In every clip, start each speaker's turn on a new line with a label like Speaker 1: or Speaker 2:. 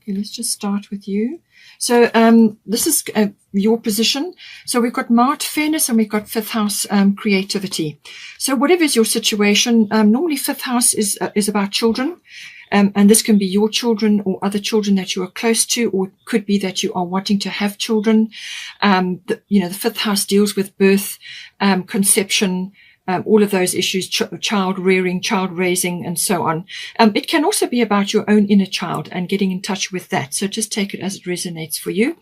Speaker 1: Okay, let's just start with you. So this is your position. So we've got Mart, fairness, and we've got fifth house, creativity. So whatever is your situation, normally fifth house is about children. And this can be your children or other children that you are close to, or it could be that you are wanting to have children. The fifth house deals with birth, conception, all of those issues, child rearing, child raising, and so on. It can also be about your own inner child and getting in touch with that. So just take it as it resonates for you.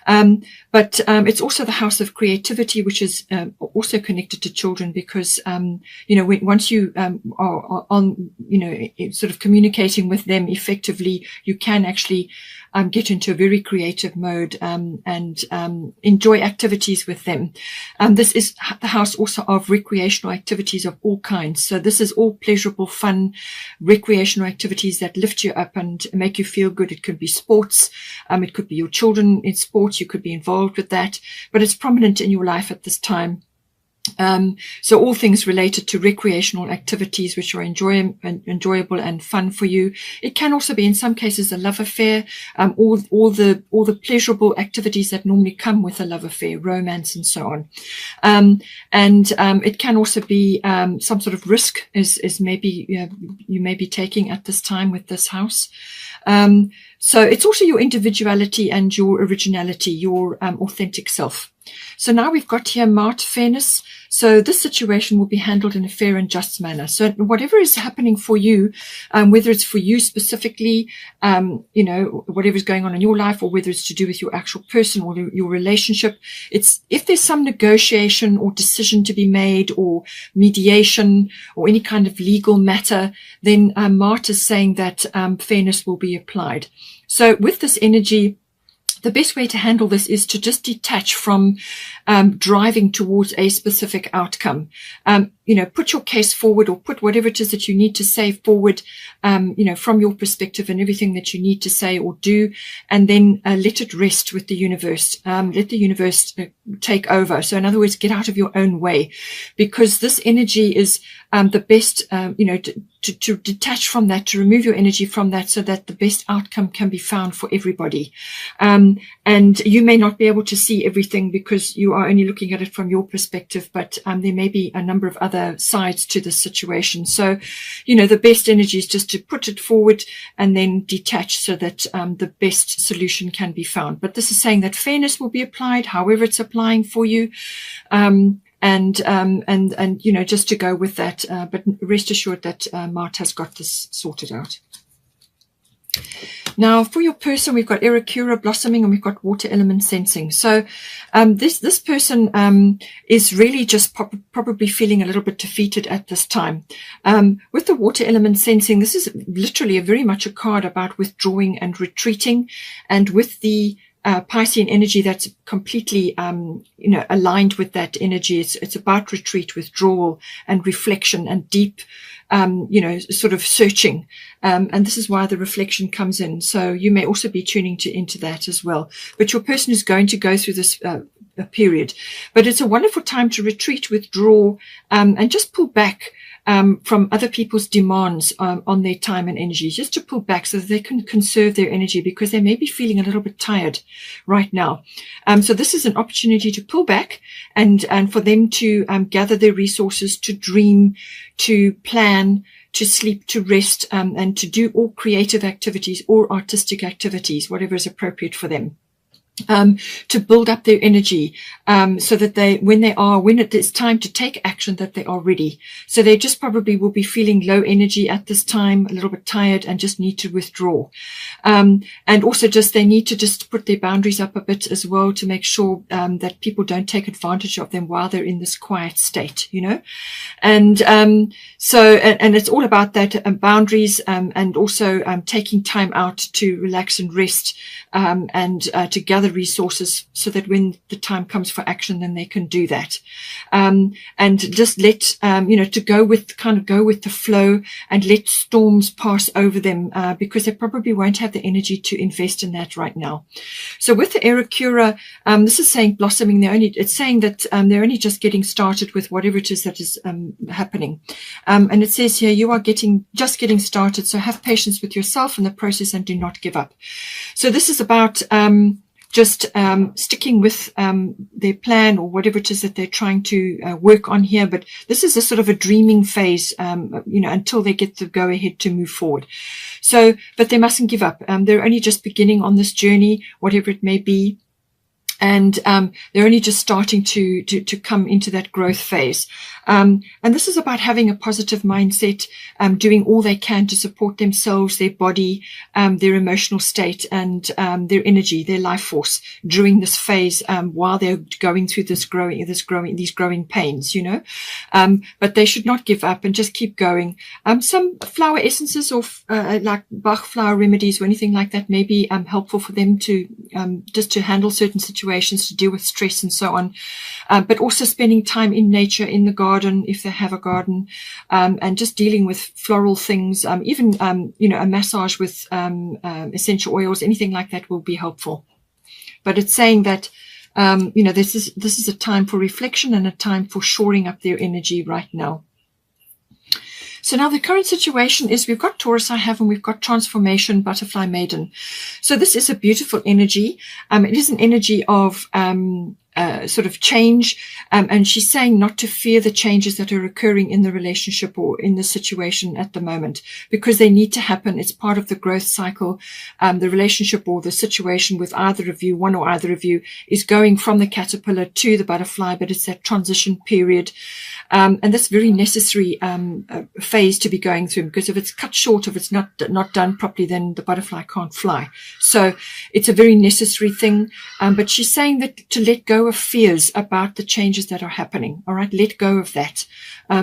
Speaker 1: But it's also the house of creativity, which is also connected to children, because, once you are on, sort of communicating with them effectively, you can actually get into a very creative mode and enjoy activities with them. This is the house also of recreational activities of all kinds. So this is all pleasurable, fun, recreational activities that lift you up and make you feel good. It could be sports. It could be your children in sports. You could be involved with that, but it's prominent in your life at this time. So all things related to recreational activities, which are enjoyable and fun for you. It can also be, in some cases, a love affair, all the pleasurable activities that normally come with a love affair, romance, and so on. It can also be some sort of risk, is maybe you may be taking at this time with this house. So it's also your individuality and your originality, your authentic self. So now we've got here Mart, fairness. So this situation will be handled in a fair and just manner. So whatever is happening for you, whether it's for you specifically, whatever is going on in your life, or whether it's to do with your actual person or your relationship, if there's some negotiation or decision to be made, or mediation, or any kind of legal matter, then Mart is saying that fairness will be applied. So with this energy, the best way to handle this is to just detach from driving towards a specific outcome. Put your case forward, or put whatever it is that you need to say forward, from your perspective, and everything that you need to say or do, and then let it rest with the universe. Let the universe take over. So in other words, get out of your own way, because this energy is the best, to detach from that, to remove your energy from that, so that the best outcome can be found for everybody. And you may not be able to see everything because you are only looking at it from your perspective, but there may be a number of other sides to this situation. So, the best energy is just to put it forward and then detach, so that the best solution can be found. But this is saying that fairness will be applied, however it's applying for you. Just to go with that. But rest assured that Mart has got this sorted out. Now, for your person, we've got Aquarius blossoming, and we've got water element sensing. So this person is really just probably feeling a little bit defeated at this time. With the water element sensing, this is literally very much a card about withdrawing and retreating. And with the Piscean energy, that's completely, aligned with that energy. It's about retreat, withdrawal, and reflection, and deep, sort of searching. And this is why the reflection comes in. So you may also be tuning into that as well. But your person is going to go through this a period. But it's a wonderful time to retreat, withdraw, and just pull back from other people's demands on their time and energy, just to pull back so that they can conserve their energy, because they may be feeling a little bit tired right now. So this is an opportunity to pull back and for them to gather their resources, to dream, to plan, to sleep, to rest, and to do all creative activities or artistic activities, whatever is appropriate for them. To build up their energy, so that when it is time to take action, that they are ready. So they just probably will be feeling low energy at this time, a little bit tired, and just need to withdraw. And also they need to just put their boundaries up a bit as well, to make sure that people don't take advantage of them while they're in this quiet state, And it's all about that, boundaries, and also taking time out to relax and rest, and to gather resources, so that when the time comes for action, then they can do that. And just let, to go with the flow, and let storms pass over them, because they probably won't have the energy to invest in that right now. So with the Aquarius, this is saying blossoming. It's saying that they're only just getting started with whatever it is that is happening. And it says here, you are just getting started. So have patience with yourself in the process, and do not give up. So So this is about just sticking with their plan or whatever it is that they're trying to work on here. But this is a sort of a dreaming phase, until they get the go ahead to move forward. So, but they mustn't give up. They're only just beginning on this journey, whatever it may be. And they're only just starting to come into that growth phase. And this is about having a positive mindset, doing all they can to support themselves, their body, their emotional state, and their energy, their life force during this phase, while they're going through these growing pains, but they should not give up and just keep going. Some flower essences or like Bach flower remedies or anything like that may be helpful for them to just to handle certain situations, to deal with stress and so on, but also spending time in nature, in the garden if they have a garden, and just dealing with floral things, even a massage with essential oils, anything like that will be helpful. But it's saying that this is a time for reflection and a time for shoring up their energy right now. So now the current situation is we've got Taurus I have, and we've got Transformation, Butterfly Maiden. So this is a beautiful energy. It is an energy of sort of change. And she's saying not to fear the changes that are occurring in the relationship or in the situation at the moment, because they need to happen. It's part of the growth cycle. The relationship or the situation with either of you, one or either of you, is going from the caterpillar to the butterfly, but it's that transition period. And that's very necessary phase to be going through, because if it's cut short, if it's not done properly, then the butterfly can't fly. So it's a very necessary thing. But she's saying that to let go of fears about the changes that are happening. All right, let go of that,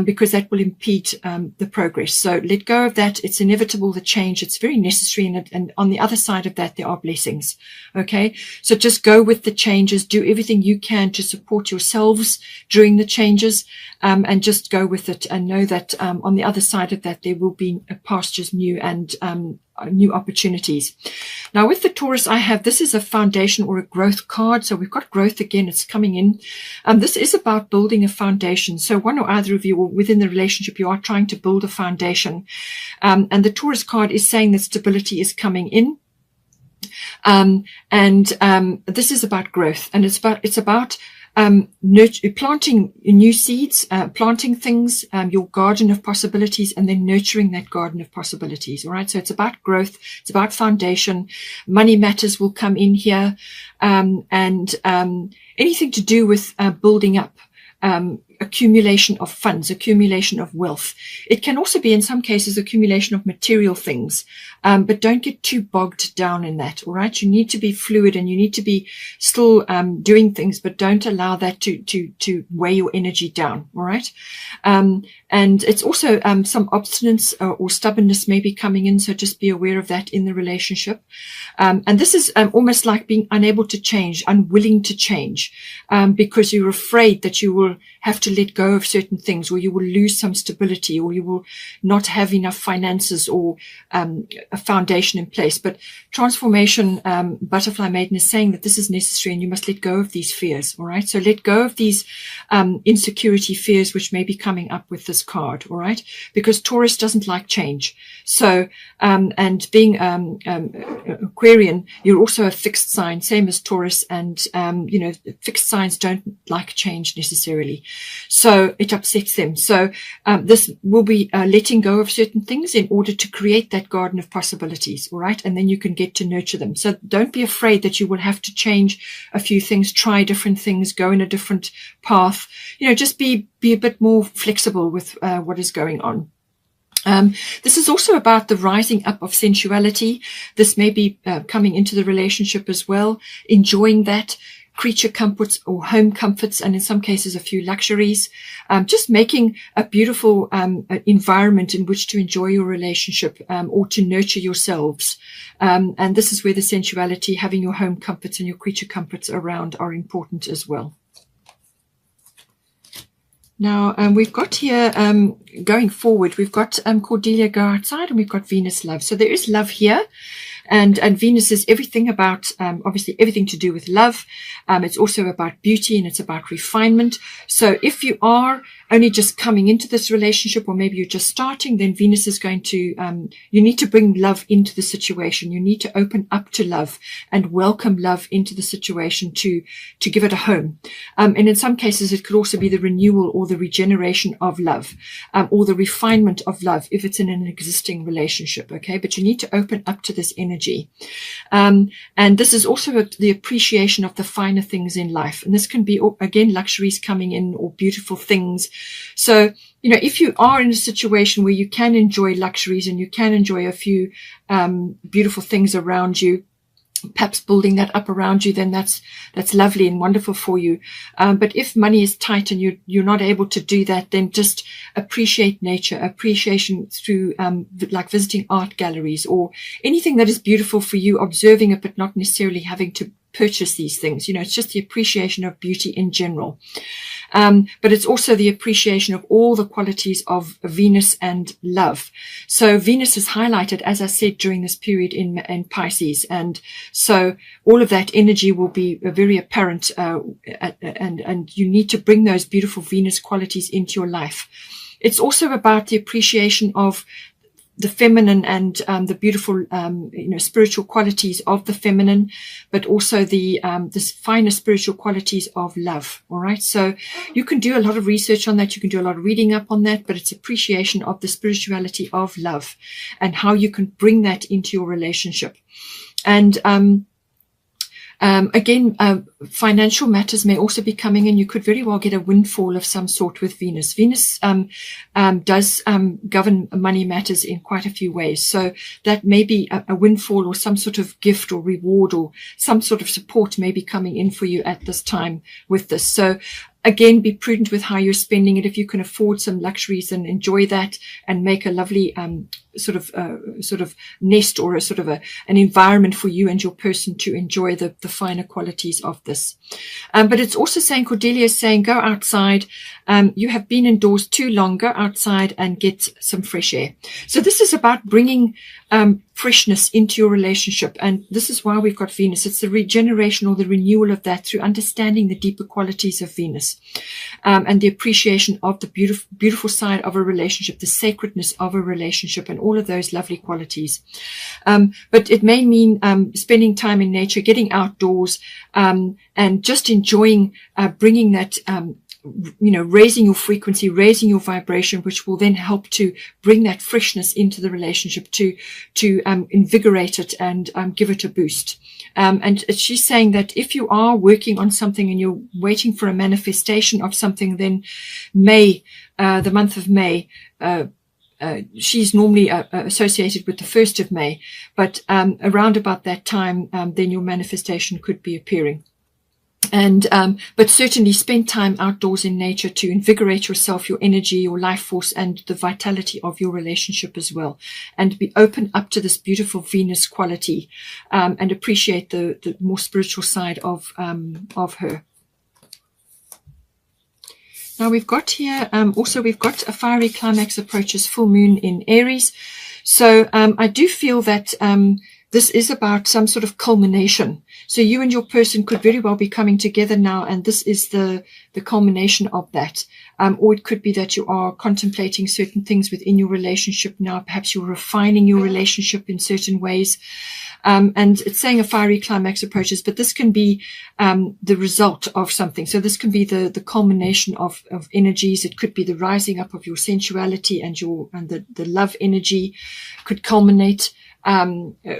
Speaker 1: because that will impede the progress. So let go of that. It's inevitable, the change. It's very necessary, and on the other side of that, there are blessings. Okay, so just go with the changes. Do everything you can to support yourselves during the changes, and just go with it, and know that on the other side of that, there will be pastures new and new opportunities. Now with the Taurus I have, this is a foundation or a growth card. So we've got growth again, it's coming in. This is about building a foundation. So one or other of you, or within the relationship, you are trying to build a foundation. And the Taurus card is saying that stability is coming in. This is about growth, and it's about planting new seeds, planting things, your garden of possibilities, and then nurturing that garden of possibilities. All right. So it's about growth. It's about foundation. Money matters will come in here. Anything to do with building up, accumulation of funds, accumulation of wealth. It can also be, in some cases, accumulation of material things, but don't get too bogged down in that. All right, you need to be fluid, and you need to be still doing things, but don't allow that to weigh your energy down. All right, and it's also some obstinance or stubbornness may be coming in, so just be aware of that in the relationship. And this is almost like being unable to change, unwilling to change, because you're afraid that you will have to let go of certain things, or you will lose some stability, or you will not have enough finances or a foundation in place. But Transformation, Butterfly Maiden, is saying that this is necessary, and you must let go of these fears. All right, so let go of these insecurity fears which may be coming up with this card. All right, because Taurus doesn't like change. So and being Aquarian, you're also a fixed sign, same as Taurus, and fixed signs don't like change necessarily, so it upsets them. So this will be letting go of certain things in order to create that garden of possibilities. All right, and then you can get to nurture them. So don't be afraid that you will have to change a few things, try different things, go in a different path. Just be a bit more flexible with what is going on. This is also about the rising up of sensuality. This may be coming into the relationship as well, enjoying that, creature comforts or home comforts, and in some cases a few luxuries, just making a beautiful environment in which to enjoy your relationship, or to nurture yourselves. And this is where the sensuality, having your home comforts and your creature comforts around, are important as well. Now, we've got here, going forward, we've got Cordelia go outside, and we've got Venus love. So there is love here. And Venus is everything about, obviously everything to do with love. It's also about beauty, and it's about refinement. So if you are only just coming into this relationship, or maybe you're just starting, then Venus is going to, you need to bring love into the situation. You need to open up to love and welcome love into the situation to give it a home. And in some cases, it could also be the renewal or the regeneration of love, or the refinement of love if it's in an existing relationship. Okay. But you need to open up to this energy. And this is also the appreciation of the finer things in life. And this can be, again, luxuries coming in or beautiful things. So, if you are in a situation where you can enjoy luxuries and you can enjoy a few beautiful things around you, perhaps building that up around you, then that's lovely and wonderful for you. But if money is tight and you're not able to do that, then just appreciate nature, appreciation through like visiting art galleries or anything that is beautiful for you, observing it, but not necessarily having to purchase these things. It's just the appreciation of beauty in general. But it's also the appreciation of all the qualities of Venus and love. So Venus is highlighted, as I said, during this period in Pisces. And so all of that energy will be very apparent, and you need to bring those beautiful Venus qualities into your life. It's also about the appreciation of the feminine and the beautiful, spiritual qualities of the feminine, but also the finer spiritual qualities of love. All right. So you can do a lot of research on that. You can do a lot of reading up on that, but it's appreciation of the spirituality of love and how you can bring that into your relationship. And, again, financial matters may also be coming in. You could very well get a windfall of some sort with Venus. Venus does govern money matters in quite a few ways. So that may be a windfall or some sort of gift or reward or some sort of support may be coming in for you at this time with this. So again, be prudent with how you're spending it. If you can afford some luxuries, and enjoy that and make a lovely sort of nest or a sort of an environment for you and your person to enjoy the finer qualities of this. But it's also saying, Cordelia is saying, go outside. You have been indoors too long. Go outside and get some fresh air. So this is about bringing freshness into your relationship. And this is why we've got Venus. It's the regeneration or the renewal of that through understanding the deeper qualities of Venus, and the appreciation of the beautiful side of a relationship, the sacredness of a relationship, and all of those lovely qualities. But it may mean spending time in nature, getting outdoors, and just enjoying bringing that raising your frequency, raising your vibration, which will then help to bring that freshness into the relationship, to invigorate it and give it a boost. And she's saying that if you are working on something and you're waiting for a manifestation of something, then May, the month of May, she's normally associated with the 1st of May, but around about that time, then your manifestation could be appearing. And, but certainly spend time outdoors in nature to invigorate yourself, your energy, your life force, and the vitality of your relationship as well. And be open up to this beautiful Venus quality, and appreciate the more spiritual side of her. Now we've got here, also we've got a fiery climax approaches full moon in Aries. So, I do feel that, this is about some sort of culmination. So you and your person could very well be coming together now, and this is the culmination of that. Or it could be that you are contemplating certain things within your relationship now. Perhaps you're refining your relationship in certain ways. And it's saying a fiery climax approaches, but this can be the result of something. So this can be the culmination of energies. It could be the rising up of your sensuality and the love energy could culminate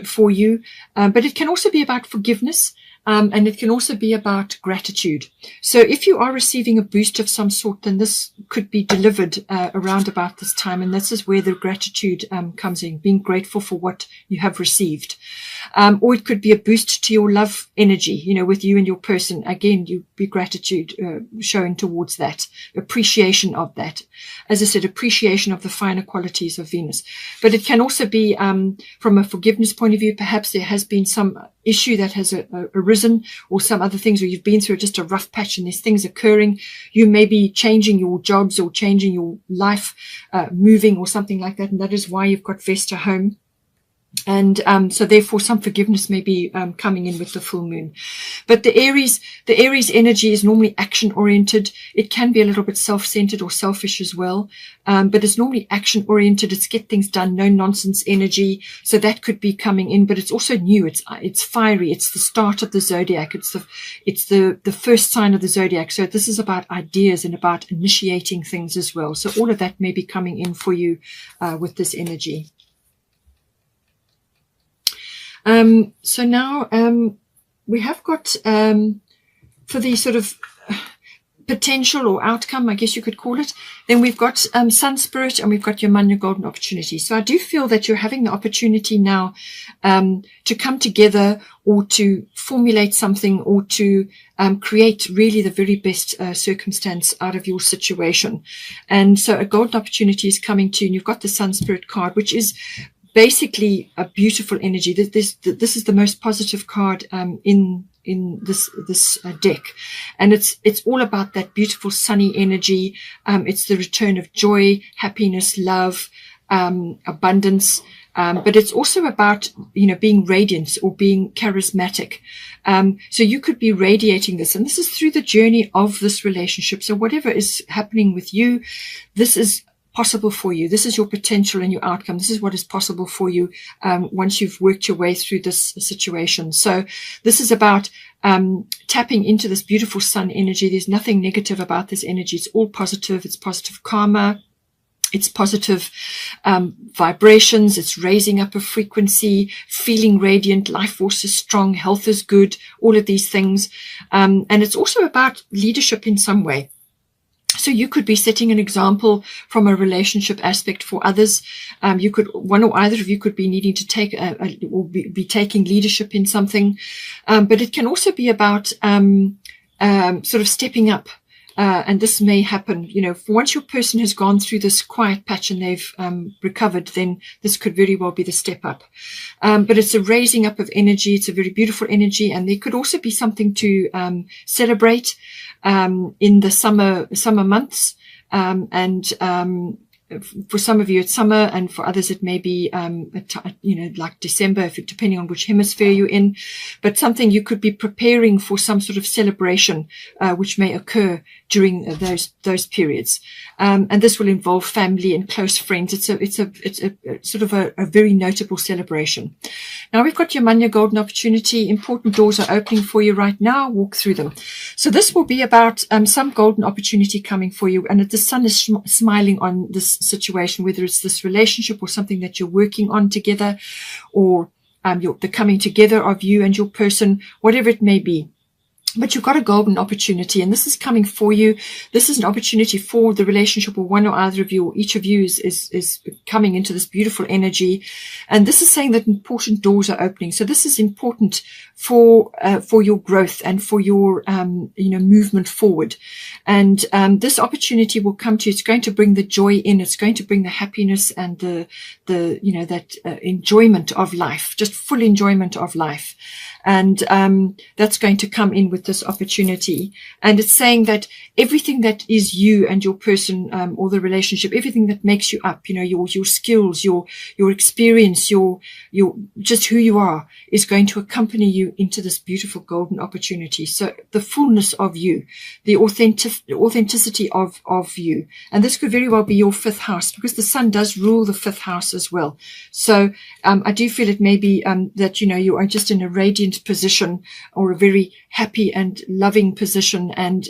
Speaker 1: for you. But it can also be about forgiveness. And it can also be about gratitude. So if you are receiving a boost of some sort, then this could be delivered around about this time. And this is where the gratitude comes in, being grateful for what you have received. Or it could be a boost to your love energy, with you and your person. Again, you be gratitude showing towards that, appreciation of that. As I said, appreciation of the finer qualities of Venus. But it can also be from a forgiveness point of view. Perhaps there has been some issue that has arisen, or some other things, or you've been through just a rough patch and there's things occurring. You may be changing your jobs or changing your life, moving or something like that. And that is why you've got Vesta home. And so therefore some forgiveness may be coming in with the full moon. But the Aries energy is normally action oriented. It can be a little bit self-centered or selfish as well. But it's normally action oriented. It's get things done, no nonsense energy. So that could be coming in, but it's also new. It's fiery. It's the start of the zodiac. It's the first sign of the zodiac. So this is about ideas and about initiating things as well. So all of that may be coming in for you with this energy. So now we have got for the sort of potential or outcome, I guess you could call it, then we've got Sun Spirit and we've got your Manya Golden Opportunity. So I do feel that you're having the opportunity now to come together or to formulate something or to create really the very best circumstance out of your situation. And so a golden opportunity is coming to you, and you've got the Sun Spirit card, which is basically a beautiful energy. This is the most positive card in this deck, and it's all about that beautiful sunny energy. It's the return of joy, happiness, love, abundance, but it's also about being radiant or being charismatic. So you could be radiating this, and this is through the journey of this relationship. So whatever is happening with you, this is possible for you. This is your potential and your outcome. This is what is possible for you once you've worked your way through this situation. So this is about tapping into this beautiful sun energy. There's nothing negative about this energy. It's all positive. It's positive karma. It's positive vibrations. It's raising up a frequency, feeling radiant. Life force is strong. Health is good. All of these things. And it's also about leadership in some way. So you could be setting an example from a relationship aspect for others. You could, one or either of you could be needing to take or be taking leadership in something. But it can also be about sort of stepping up. And this may happen, once your person has gone through this quiet patch and they've recovered, then this could very well be the step up. But it's a raising up of energy. It's a very beautiful energy. And there could also be something to celebrate in the summer months. For some of you it's summer, and for others it may be like December, depending on which hemisphere you're in. But something you could be preparing for, some sort of celebration which may occur during those periods, and this will involve family and close friends. It's a sort of a very notable celebration. Now we've got your Manya Golden Opportunity. Important doors are opening for you right now. Walk through them. So this will be about some golden opportunity coming for you, and the sun is smiling on this situation, whether it's this relationship or something that you're working on together, or the coming together of you and your person, whatever it may be. But you've got a golden opportunity, and this is coming for you. This is an opportunity for the relationship, or one or either of you, or each of you is coming into this beautiful energy. And this is saying that important doors are opening. So this is important for your growth and for your, movement forward. And this opportunity will come to you. It's going to bring the joy in. It's going to bring the happiness and that enjoyment of life, just full enjoyment of life. And that's going to come in with this opportunity. And it's saying that everything that is you and your person, or the relationship, everything that makes you up, your skills, your experience, your just who you are, is going to accompany you into this beautiful golden opportunity. So the fullness of you, the authenticity of you. And this could very well be your fifth house, because the sun does rule the fifth house as well. So I do feel it may be that you are just in a radiant position, or a very happy and loving position, and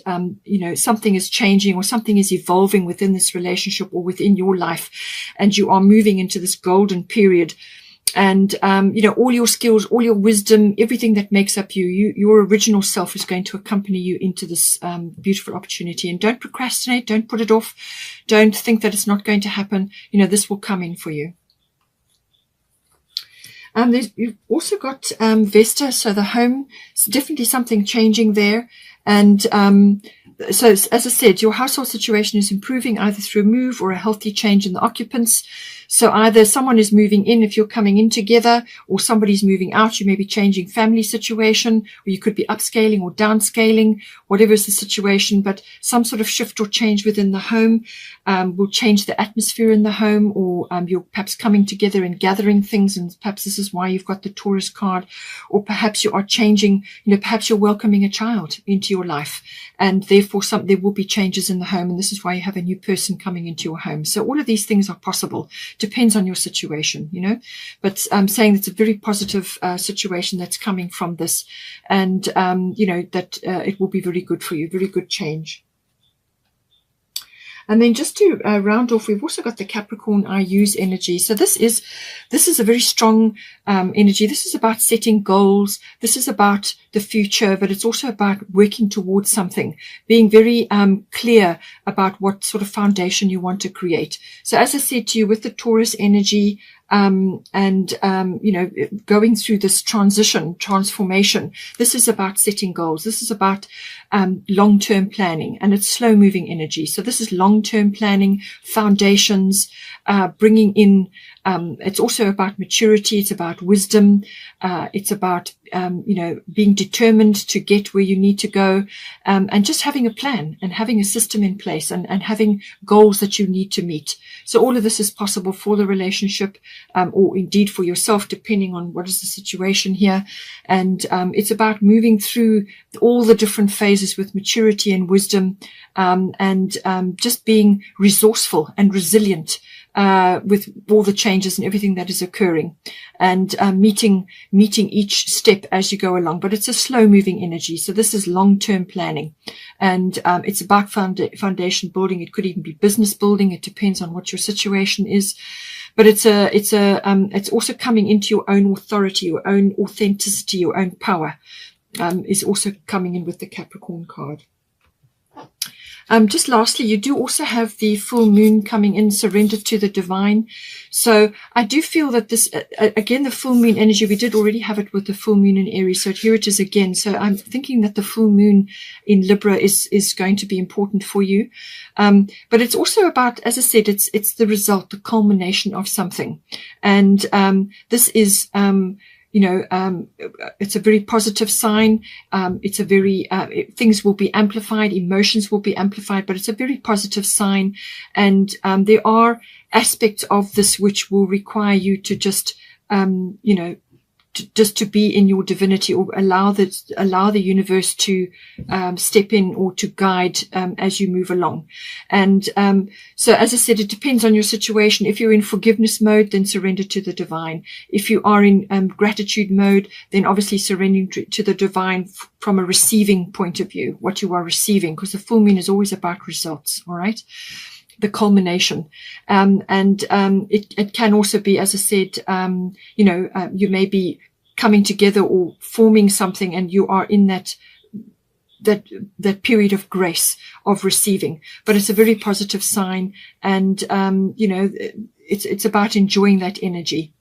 Speaker 1: something is changing or something is evolving within this relationship or within your life, and you are moving into this golden period. And all your skills, all your wisdom, everything that makes up your original self is going to accompany you into this beautiful opportunity. And don't procrastinate, don't put it off, don't think that it's not going to happen. This will come in for you. You've also got Vesta, so the home. It's definitely something changing there, and So as I said, your household situation is improving either through a move or a healthy change in the occupants. So either someone is moving in if you're coming in together, or somebody's moving out. You may be changing family situation, or you could be upscaling or downscaling, whatever is the situation. But some sort of shift or change within the home will change the atmosphere in the home, or you're perhaps coming together and gathering things, and perhaps this is why you've got the Taurus card. Or perhaps you are changing, perhaps you're welcoming a child into your life, and therefore there will be changes in the home, and this is why you have a new person coming into your home. So all of these things are possible. Depends on your situation, but I'm saying it's a very positive situation that's coming from this, and that it will be very good for you, very good change. And then just to round off, we've also got the Capricorn I use energy. So this is a very strong energy. This is about setting goals. This is about the future, but it's also about working towards something, being very clear about what sort of foundation you want to create. So as I said to you, with the Taurus energy, going through this transformation, this is about setting goals. This is about long-term planning, and it's slow-moving energy. So this is long-term planning, foundations, bringing in. It's also about maturity. It's about wisdom. It's about being determined to get where you need to go, and just having a plan and having a system in place, and having goals that you need to meet. So all of this is possible for the relationship, or indeed for yourself, depending on what is the situation here. And it's about moving through all the different phases with maturity and wisdom, and just being resourceful and resilient with all the changes and everything that is occurring, and meeting each step as you go along. But it's a slow moving energy. So this is long-term planning, and it's about foundation building. It could even be business building. It depends on what your situation is. But it's also coming into your own authority, your own authenticity, your own power, is also coming in with the Capricorn card. Just lastly, you do also have the full moon coming in, surrendered to the divine. So I do feel that this, again, the full moon energy, we did already have it with the full moon in Aries. So here it is again. So I'm thinking that the full moon in Libra is going to be important for you. But it's also about, as I said, it's the result, the culmination of something. And this is, it's a very positive sign. It's a very, things will be amplified, emotions will be amplified, but it's a very positive sign. And there are aspects of this which will require you to just, just to be in your divinity, or allow the universe to step in or to guide as you move along. And so as I said, it depends on your situation. If you're in forgiveness mode, then surrender to the divine. If you are in gratitude mode, then obviously surrendering to the divine from a receiving point of view, what you are receiving, because the full moon is always about results. All right. The culmination. It can also be, as I said, you may be coming together or forming something, and you are in that period of grace of receiving. But it's a very positive sign, and it's about enjoying that energy.